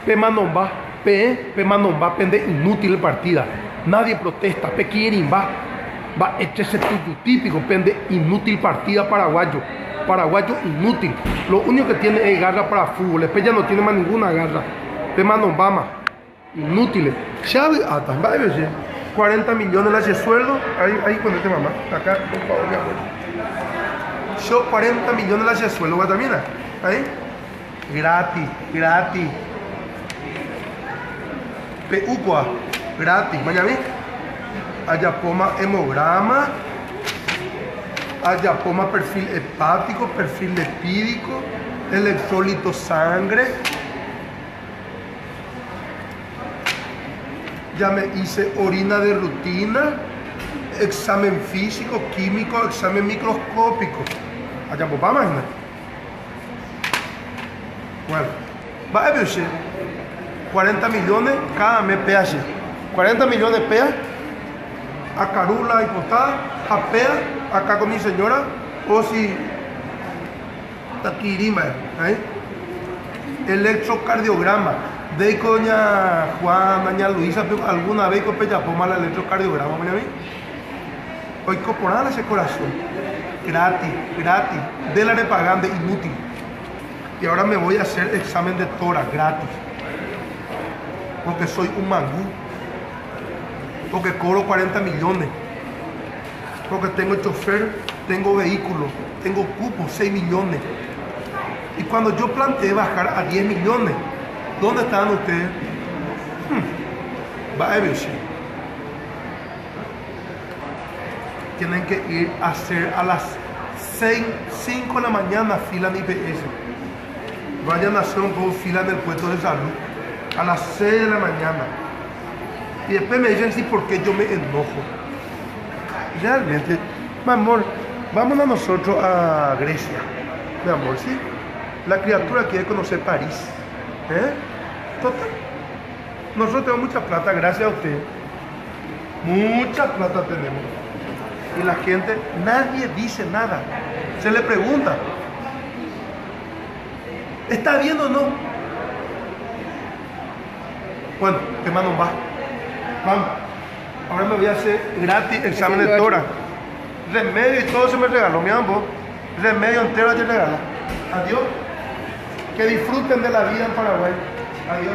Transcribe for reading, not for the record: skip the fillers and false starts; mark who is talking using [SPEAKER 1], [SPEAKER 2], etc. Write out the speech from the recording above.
[SPEAKER 1] Pemanomba, Pemanomba, pende inútil partida. Nadie protesta, Pequirimba, va ese tuyo típico, pende inútil partida paraguayo. Paraguayo inútil. Lo único que tiene es garra para fútbol. Después ya no tiene más ninguna garra. Pemanomba, inútiles. Xavi, también va a 40 millones le hace sueldo. Ahí ponete mamá. Acá, por favor, mi amor. Yo 40 millones le hace sueldo, Guatamina. Ahí. Gratis. Peucoa, gratis. Mañana, Ayapoma hemograma. Ayapoma perfil hepático, perfil lipídico, electrolito sangre. Ya me hice orina de rutina, examen físico, químico, examen microscópico. Allá pues vamos, ¿no? Bueno, va a ver 40 millones cada mes PH. 40 millones PEA, a Carula y Postada, a PEA, acá con mi señora, o si Taquirima, ¿eh? Electrocardiograma. De doña Juana, doña Luisa, alguna vez con Peyapoma el electrocardiograma, ¿me ven? Hoy corporal ese corazón, gratis, de la repagante, inútil. Y ahora me voy a hacer examen de tórax, gratis. Porque soy un mangú. Porque cobro 40 millones. Porque tengo chofer, tengo vehículo, tengo cupo, 6 millones. Y cuando yo planteé bajar a 10 millones, ¿dónde están ustedes? Va a ver. Tienen que ir a hacer a las 5 de la mañana fila en IPS. Vayan a hacer un poco fila en el puesto de salud a las 6 de la mañana. Y después me dicen sí, ¿por qué yo me enojo? Realmente, mi amor, vámonos nosotros a Grecia. Mi amor, ¿sí? La criatura quiere conocer París. Total. Nosotros tenemos mucha plata, gracias a usted. Mucha plata tenemos. Y la gente, nadie dice nada. Se le pregunta, ¿está bien o no? Bueno, ¿qué mano va? Vamos. Ahora me voy a hacer gratis examen de tórax. Remedio y todo se me regaló, mi amor. Remedio entero te regala. Adiós. Que disfruten de la vida en Paraguay. Adiós.